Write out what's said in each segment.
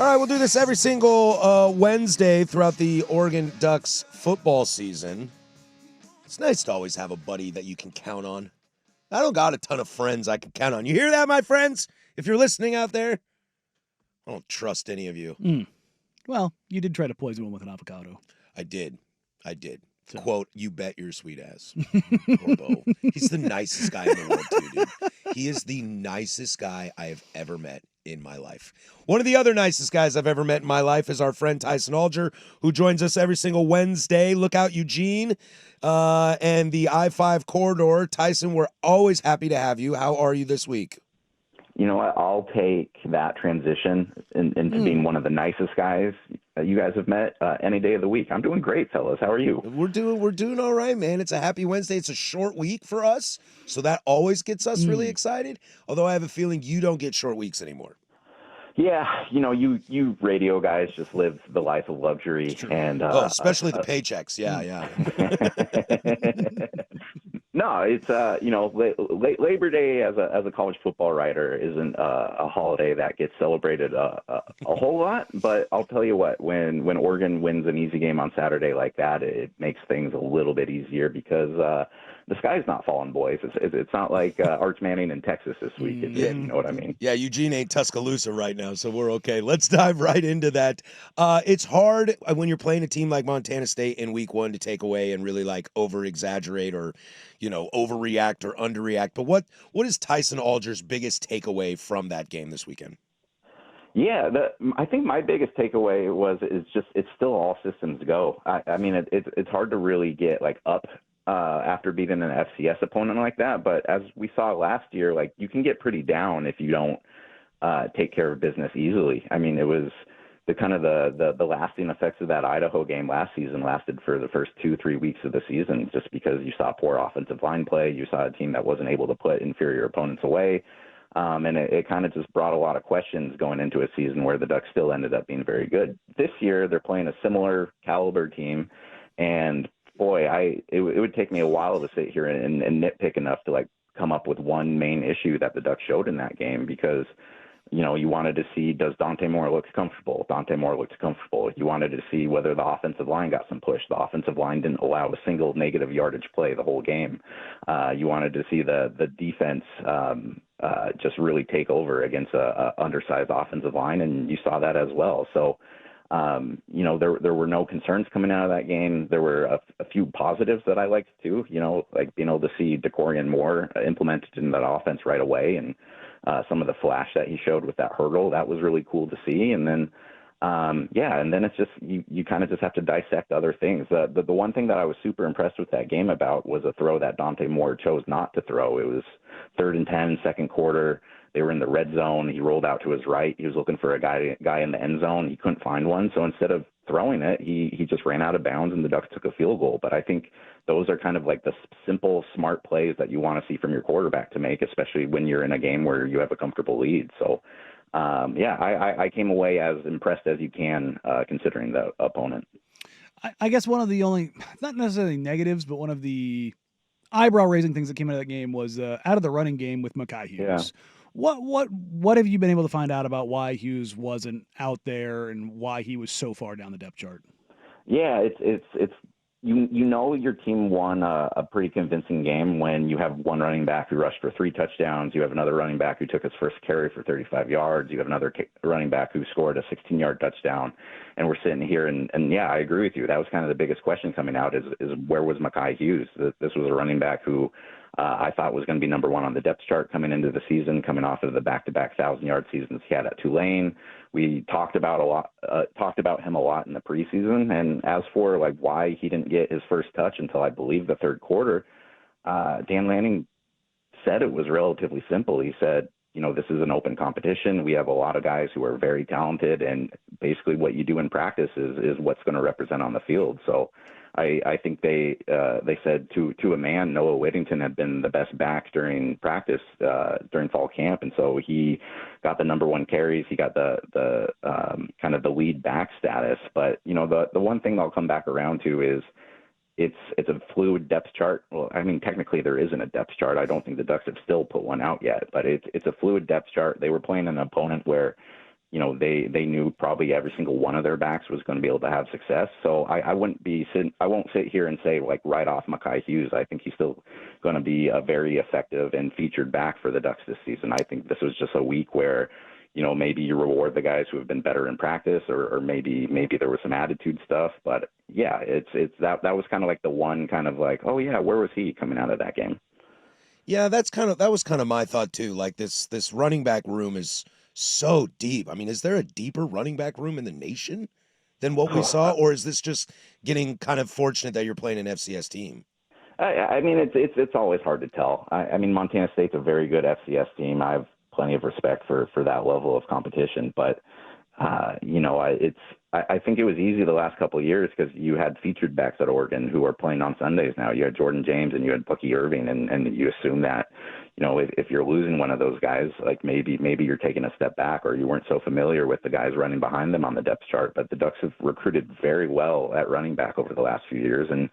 All right, we'll do this every single Wednesday throughout the Oregon Ducks football season. It's nice to always have a buddy that you can count on. I don't got a ton of friends I can count on. You hear that, my friends? If you're listening out there, I don't trust any of you. Well, you did try to poison one with an avocado. I did. So. Quote, you bet your sweet ass. Corbo. He's the nicest guy in the world, too, dude. He is the nicest guy I have ever met in my life. One of the other nicest guys I've ever met in my life is our friend Tyson Alger, who joins us every single Wednesday. Look out, Eugene, and the I-5 corridor. Tyson, we're always happy to have you. How are you this week? You know what? I'll take that transition into being one of the nicest guys you guys have met any day of the week. I'm doing great, fellas. How are you? We're doing all right, man. It's a happy Wednesday. It's a short week for us, so that always gets us really excited. Although I have a feeling you don't get short weeks anymore. Yeah, you radio guys just live the life of luxury, and especially the paychecks. Yeah. No, it's Labor Day as a college football writer isn't a holiday that gets celebrated a whole lot. But I'll tell you what, when Oregon wins an easy game on Saturday like that, it makes things a little bit easier because the sky's not falling, boys. It's not like Arch Manning in Texas this week. You know what I mean? Yeah, Eugene ain't Tuscaloosa right now, so we're okay. Let's dive right into that. It's hard when you're playing a team like Montana State in week one to take away and really like over-exaggerate or, overreact or underreact. But what is Tyson Alger's biggest takeaway from that game this weekend? Yeah, I think my biggest takeaway is it's still all systems go. I mean, it's hard to really get like up after beating an FCS opponent like that. But as we saw last year, like you can get pretty down if you don't take care of business easily. I mean, it was the lasting effects of that Idaho game last season lasted for the first 2-3 weeks of the season, just because you saw poor offensive line play. You saw a team that wasn't able to put inferior opponents away. And it kind of just brought a lot of questions going into a season where the Ducks still ended up being very good. This year, they're playing a similar caliber team, and boy, it would take me a while to sit here and nitpick enough to like come up with one main issue that the Ducks showed in that game, because you wanted to see, does Dante Moore look comfortable? Dante Moore looked comfortable. You wanted to see whether the offensive line got some push. The offensive line didn't allow a single negative yardage play the whole game. You wanted to see the defense just really take over against a undersized offensive line, and you saw that as well. So, there were no concerns coming out of that game. There were a few positives that I liked too, like being able to see DeCorian Moore implemented in that offense right away, and some of the flash that he showed with that hurdle, that was really cool to see. And then, and then it's just, you kind of just have to dissect other things. The one thing that I was super impressed with that game about was a throw that Dante Moore chose not to throw. It was 3rd and 10, second quarter. They were in the red zone. He rolled out to his right. He was looking for a guy in the end zone. He couldn't find one. So instead of throwing it, he just ran out of bounds, and the Ducks took a field goal. But I think those are kind of like the simple, smart plays that you want to see from your quarterback to make, especially when you're in a game where you have a comfortable lead. So, I came away as impressed as you can, considering the opponent. I guess one of the only, not necessarily negatives, but one of the eyebrow-raising things that came out of that game was out of the running game with Mekhi Hughes. Yeah. What have you been able to find out about why Hughes wasn't out there and why he was so far down the depth chart? Yeah, it's your team won a pretty convincing game when you have one running back who rushed for 3 touchdowns. You have another running back who took his first carry for 35 yards. You have another running back who scored a 16-yard touchdown. And we're sitting here, and yeah, I agree with you. That was kind of the biggest question coming out is where was Mekhi Hughes? This was a running back who I thought was going to be number 1 on the depth chart coming into the season, coming off of the back-to-back 1,000-yard seasons he had at Tulane. We talked about him a lot in the preseason, and as for like why he didn't get his first touch until I believe the third quarter, Dan Lanning said it was relatively simple. He said, this is an open competition. We have a lot of guys who are very talented, and basically what you do in practice is what's going to represent on the field. So I think they said to a man, Noah Whittington had been the best back during practice during fall camp, and so he got the number 1 carries. He got the kind of the lead back status. But the one thing I'll come back around to is it's a fluid depth chart. Well, I mean, technically there isn't a depth chart. I don't think the Ducks have still put one out yet, but it's a fluid depth chart. They were playing an opponent where they knew probably every single one of their backs was going to be able to have success. So I won't sit here and say like right off Mekhi Hughes. I think he's still going to be a very effective and featured back for the Ducks this season. I think this was just a week where, maybe you reward the guys who have been better in practice, or maybe there was some attitude stuff. But yeah, it's that was kind of like the one kind of like, oh yeah, where was he coming out of that game? Yeah, that was kind of my thought too. Like this running back room is so deep. I mean, is there a deeper running back room in the nation than what we saw, or is this just getting kind of fortunate that you're playing an FCS team? I mean, it's always hard to tell. I mean, Montana State's a very good FCS team. I have plenty of respect for that level of competition, but I think it was easy the last couple of years because you had featured backs at Oregon who are playing on Sundays now. You had Jordan James and you had Bucky Irving, and you assume that, if you're losing one of those guys, like maybe you're taking a step back, or you weren't so familiar with the guys running behind them on the depth chart. But the Ducks have recruited very well at running back over the last few years, and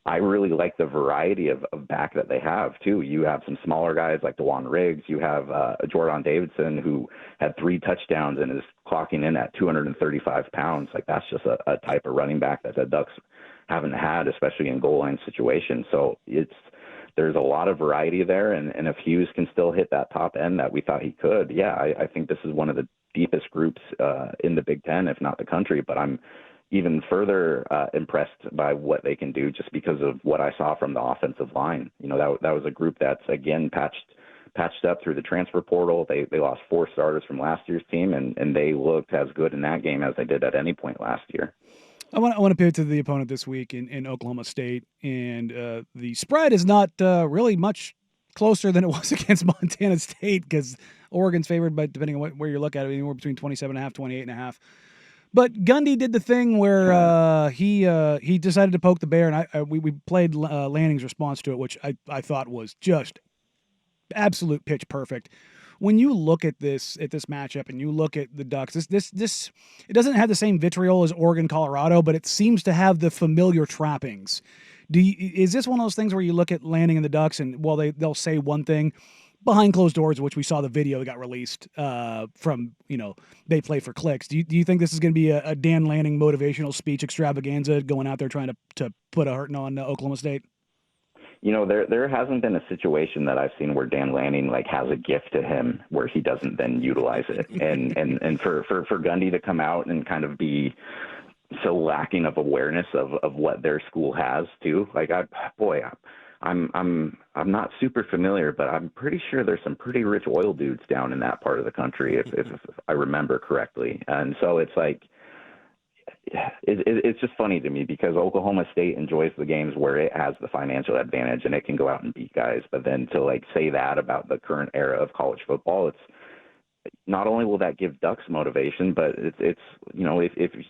I really like the variety of back that they have too. You have some smaller guys like DeJuan Riggs. You have Jordan Davidson, who had 3 touchdowns and is clocking in at 235 pounds. Like that's just a type of running back that the Ducks haven't had, especially in goal line situations. So there's a lot of variety there, and if Hughes can still hit that top end that we thought he could, yeah, I think this is one of the deepest groups in the Big Ten, if not the country. But I'm even further impressed by what they can do just because of what I saw from the offensive line. That was a group that's, again, patched up through the transfer portal. They lost 4 starters from last year's team, and they looked as good in that game as they did at any point last year. I want to pivot to the opponent this week in Oklahoma State, and the spread is not really much closer than it was against Montana State because Oregon's favored, but depending on where you look at it, anywhere between 27.5, 28.5. But Gundy did the thing where he decided to poke the bear, and we played Lanning's response to it, which I thought was just absolute pitch perfect. When you look at this matchup and you look at the Ducks, this it doesn't have the same vitriol as Oregon, Colorado, but it seems to have the familiar trappings. Is this one of those things where you look at Lanning and the Ducks and they'll say one thing behind closed doors, which we saw the video that got released from they play for clicks. Do you think this is going to be a Dan Lanning motivational speech extravaganza going out there trying to put a hurting on Oklahoma State? There hasn't been a situation that I've seen where Dan Lanning has a gift to him where he doesn't then utilize it. And for Gundy to come out and kind of be so lacking of awareness of what their school has too. I'm not super familiar, but I'm pretty sure there's some pretty rich oil dudes down in that part of the country, if I remember correctly. And so it's it's just funny to me because Oklahoma State enjoys the games where it has the financial advantage and it can go out and beat guys. But then to say that about the current era of college football, it's not only will that give Ducks motivation, but it's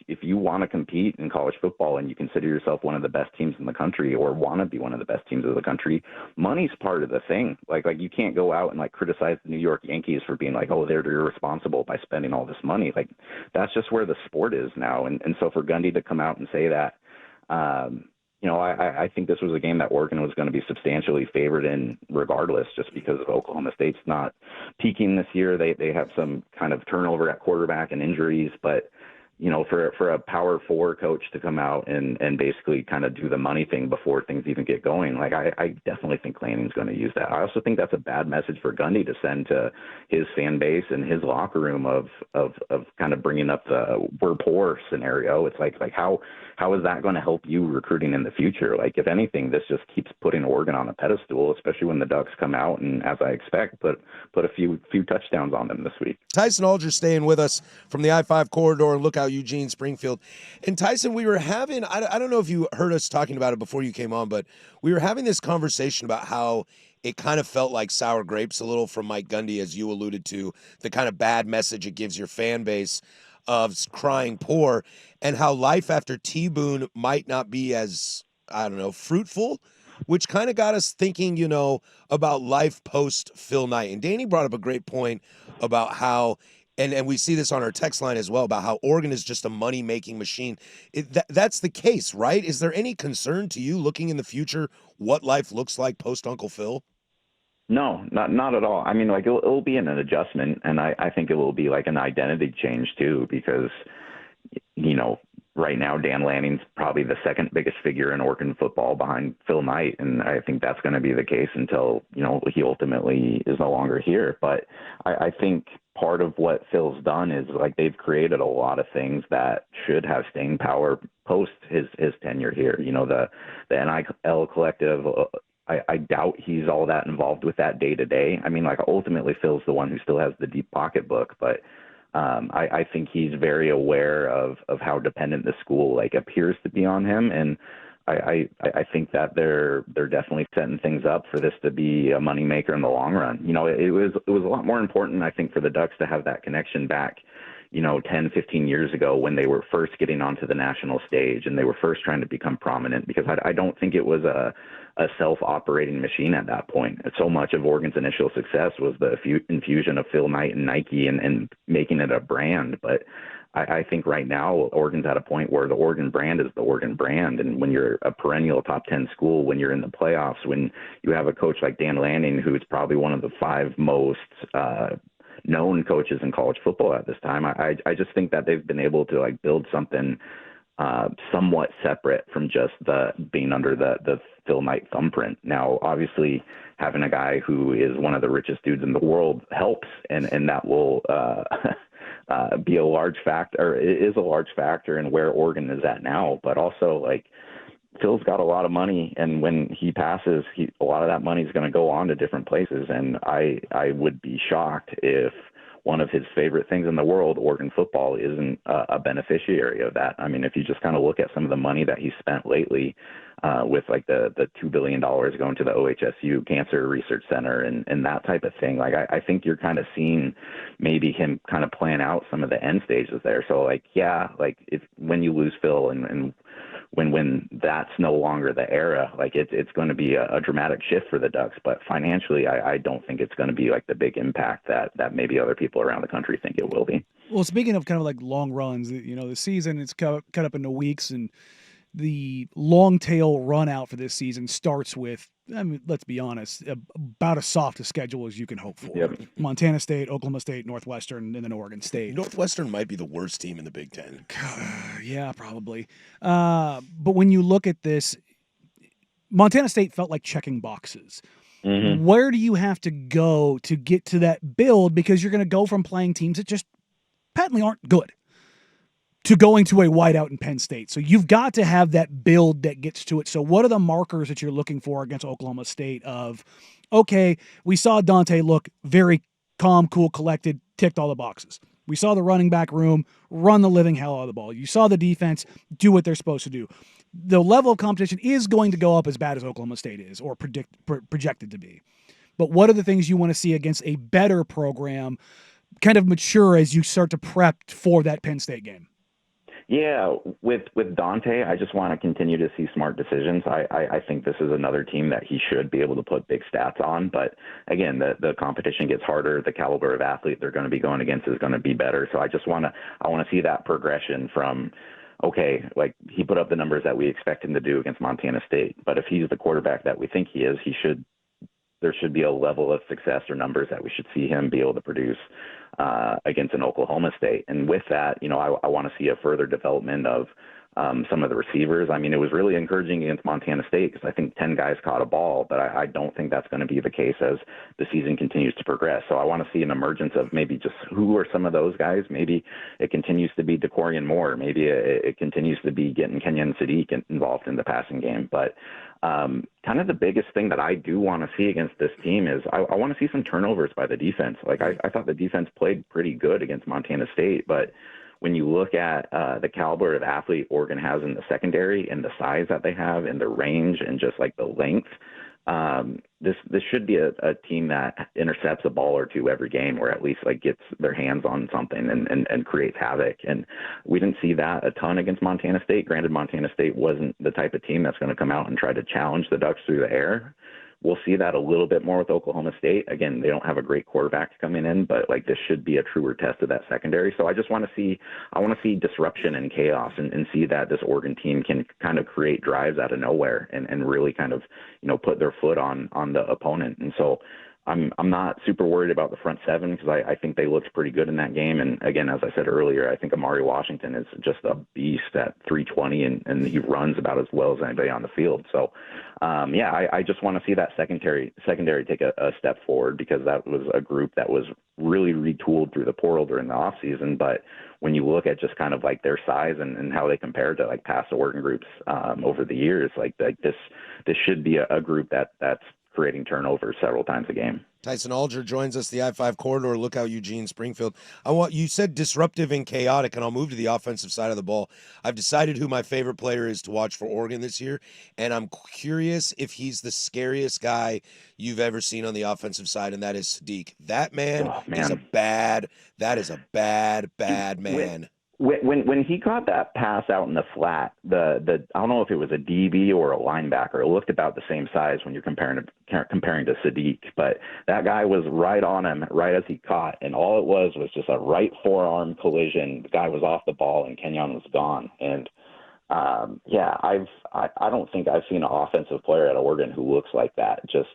if you want to compete in college football and you consider yourself one of the best teams in the country or want to be one of the best teams of the country, money's part of the thing. Like you can't go out and criticize the New York Yankees for being they're irresponsible by spending all this money. That's just where the sport is now. And so for Gundy to come out and say that, I think this was a game that Oregon was going to be substantially favored in regardless, just because of Oklahoma State's not peaking this year. They have some kind of turnover at quarterback and injuries, but for a Power 4 coach to come out and basically kind of do the money thing before things even get going, I definitely think Lanning's going to use that. I also think that's a bad message for Gundy to send to his fan base and his locker room of kind of bringing up the we're poor scenario. It's how is that going to help you recruiting in the future? If anything, this just keeps putting Oregon on a pedestal, especially when the Ducks come out and, as I expect, put a few touchdowns on them this week. Tyson Alger staying with us from the I-5 corridor and Lookout, Eugene, Springfield. And Tyson, we were having, I don't know if you heard us talking about it before you came on, but we were having this conversation about how it kind of felt like sour grapes a little from Mike Gundy, as you alluded to, the kind of bad message it gives your fan base of crying poor, and how life after T-Boone might not be as, fruitful, which kind of got us thinking, about life post Phil Knight. And Danny brought up a great point about how, and we see this on our text line as well, about how Oregon is just a money-making machine. That's the case, right? Is there any concern to you looking in the future what life looks like post Uncle Phil? No, not at all. I mean, like it'll be an adjustment, and I think it will be like an identity change too, because you know, right now Dan Lanning's probably the second biggest figure in Oregon football behind Phil Knight, and I think that's going to be the case until he ultimately is no longer here. But I think part of what Phil's done is like they've created a lot of things that should have staying power post his tenure here. The NIL collective. I doubt he's all that involved with that day to day. I mean, like ultimately Phil's the one who still has the deep pocketbook, but I think he's very aware of how dependent the school like appears to be on him, and I think that they're definitely setting things up for this to be a moneymaker in the long run. It was a lot more important, I think, for the Ducks to have that connection back 10, 15 years ago when they were first getting onto the national stage and they were first trying to become prominent, because I don't think it was a self-operating machine at that point. So much of Oregon's initial success was the infusion of Phil Knight and Nike and making it a brand. But I think right now Oregon's at a point where the Oregon brand is the Oregon brand. And when you're a perennial top 10 school, when you're in the playoffs, when you have a coach like Dan Lanning, who is probably one of the 5 most known coaches in college football at this time, I just think that they've been able to like build something somewhat separate from just the being under the Phil Knight thumbprint. Now, obviously, having a guy who is one of the richest dudes in the world helps, and that will be a large factor, or it is a large factor in where Oregon is at now. But also, like, Phil's got a lot of money, and when he passes, a lot of that money is going to go on to different places. And I would be shocked if one of his favorite things in the world, Oregon football, isn't a beneficiary of that. I mean, if you just kind of look at some of the money that he's spent lately with like the $2 billion going to the OHSU Cancer Research Center and that type of thing, like I think you're kind of seeing maybe him kind of plan out some of the end stages there. So like, yeah, like when you lose Phil and when that's no longer the era, like it's going to be a dramatic shift for the Ducks. But financially, I don't think it's going to be like the big impact that maybe other people around the country think it will be. Well, speaking of kind of like long runs, the season is cut up into weeks, and the long tail run out for this season starts with, I mean, let's be honest, about as soft a schedule as you can hope for. Yep. Montana State, Oklahoma State, Northwestern, and then Oregon State. Northwestern might be the worst team in the Big Ten. Yeah, probably. But when you look at this, Montana State felt like checking boxes. Mm-hmm. Where do you have to go to get to that build? Because you're going to go from playing teams that just patently aren't good to going to a whiteout in Penn State. So you've got to have that build that gets to it. So what are the markers that you're looking for against Oklahoma State of, okay, we saw Dante look very calm, cool, collected, ticked all the boxes. We saw the running back room run the living hell out of the ball. You saw the defense do what they're supposed to do. The level of competition is going to go up as bad as Oklahoma State is or projected to be. But what are the things you want to see against a better program kind of mature as you start to prep for that Penn State game? Yeah, with Dante, I just want to continue to see smart decisions. I think this is another team that he should be able to put big stats on. But again, the competition gets harder. The caliber of athlete they're going to be going against is going to be better. So I want to see that progression from, okay, like he put up the numbers that we expect him to do against Montana State. But if he's the quarterback that we think he is, there should be a level of success or numbers that we should see him be able to produce against an Oklahoma State. And with that, I want to see a further development of some of the receivers. I mean, it was really encouraging against Montana State because I think 10 guys caught a ball, but I don't think that's going to be the case as the season continues to progress. So I want to see an emergence of maybe just who are some of those guys. Maybe it continues to be DeCorian Moore. Maybe it continues to be getting Kenyon Sadiq involved in the passing game. But kind of the biggest thing that I do want to see against this team is I want to see some turnovers by the defense. Like I thought the defense played pretty good against Montana State, but when you look at the caliber of athlete Oregon has in the secondary and the size that they have and the range and just like the length, this should be a team that intercepts a ball or two every game, or at least like gets their hands on something and creates havoc. And we didn't see that a ton against Montana State. Granted, Montana State wasn't the type of team that's going to come out and try to challenge the Ducks through the air. We'll see that a little bit more with Oklahoma State. Again, they don't have a great quarterback coming in, but like this should be a truer test of that secondary. So I want to see disruption and chaos and see that this Oregon team can kind of create drives out of nowhere and really kind of, put their foot on the opponent. And so I'm not super worried about the front seven because I think they looked pretty good in that game. And again, as I said earlier, I think Amari Washington is just a beast at 320, and he runs about as well as anybody on the field. So, I just want to see that secondary take a step forward, because that was a group that was really retooled through the portal during the offseason. But when you look at just kind of like their size and how they compare to like past Oregon groups over the years, like this should be a group that's creating turnovers several times a game. Tyson Alger joins us, the I-5 corridor. Look out, Eugene, Springfield. You said disruptive and chaotic, and I'll move to the offensive side of the ball. I've decided who my favorite player is to watch for Oregon this year, and I'm curious if he's the scariest guy you've ever seen on the offensive side, and that is Sadiq. That man, is a bad man. When he got that pass out in the flat, the I don't know if it was a DB or a linebacker. It looked about the same size when you're comparing to Sadiq, but that guy was right on him right as he caught, and all it was just a right forearm collision. The guy was off the ball, and Kenyon was gone. And I don't think I've seen an offensive player at Oregon who looks like that, just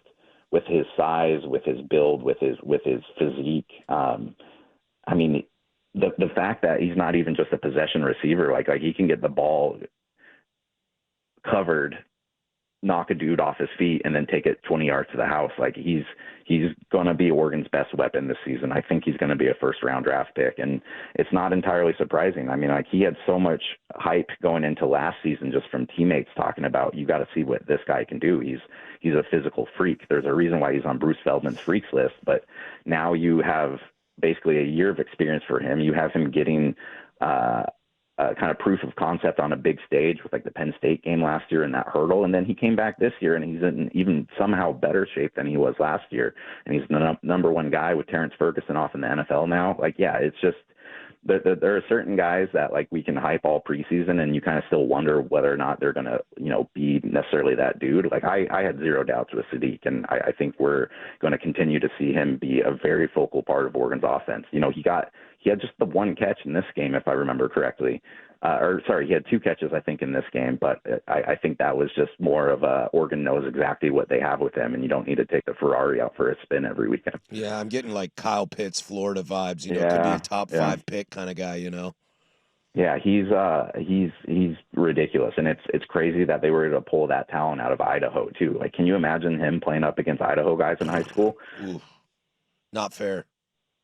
with his size, with his build, with his physique. The fact that he's not even just a possession receiver, like he can get the ball covered, knock a dude off his feet, and then take it 20 yards to the house. Like he's going to be Oregon's best weapon this season. I think he's going to be a first-round draft pick, and it's not entirely surprising. I mean, like he had so much hype going into last season just from teammates talking about, you got to see what this guy can do. He's a physical freak. There's a reason why he's on Bruce Feldman's freaks list, but now you have basically a year of experience for him. You have him getting kind of proof of concept on a big stage with like the Penn State game last year and that hurdle. And then he came back this year and he's in even somehow better shape than he was last year. And he's the number one guy with Terrence Ferguson off in the NFL now. Like, yeah, it's just, there are certain guys that like we can hype all preseason and you kind of still wonder whether or not they're going to, be necessarily that dude. Like I had zero doubts with Sadiq, and I think we're going to continue to see him be a very focal part of Oregon's offense. He had just the one catch in this game, if I remember correctly. He had two catches, I think, in this game, but I think that was just more of Oregon knows exactly what they have with him, and you don't need to take the Ferrari out for a spin every weekend. Yeah, I'm getting like Kyle Pitts, Florida vibes. Could be a top 5 pick kind of guy. Yeah, he's ridiculous, and it's crazy that they were able to pull that talent out of Idaho too. Like, can you imagine him playing up against Idaho guys in high school? Ooh, not fair.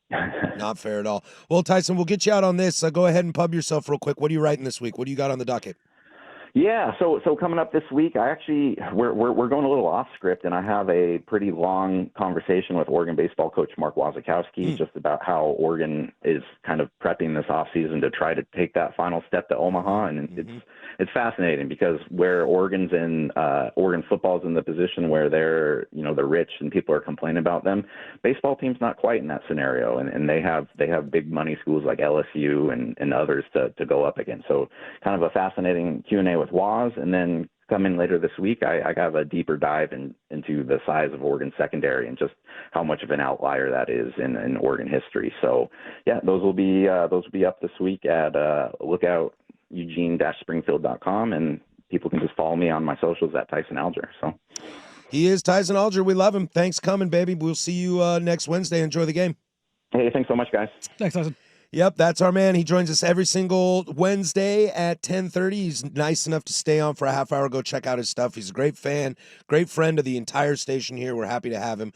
Not fair at all. Well, Tyson, we'll get you out on this. Go ahead and pub yourself real quick. What are you writing this week? What do you got on the docket? Yeah, so coming up this week, we're going a little off script, and I have a pretty long conversation with Oregon baseball coach Mark Wazakowski just about how Oregon is kind of prepping this offseason to try to take that final step to Omaha, and it's fascinating because where Oregon football's in the position where they're rich and people are complaining about them, baseball team's not quite in that scenario, and they have big money schools like LSU and others to go up against. So kind of a fascinating Q&A with Waz, and then coming later this week, I have a deeper dive into the size of Oregon secondary and just how much of an outlier that is in Oregon history. So yeah, those will be up this week at look out Eugene-Springfield.com, and people can just follow me on my socials at Tyson Alger. So he is Tyson Alger. We love him. Thanks coming, baby. We'll see you next Wednesday. Enjoy the game. Hey, thanks so much, guys. Thanks, Tyson. Yep, that's our man. He joins us every single Wednesday at 10:30. He's nice enough to stay on for a half hour. Go check out his stuff. He's a great fan, great friend of the entire station here. We're happy to have him.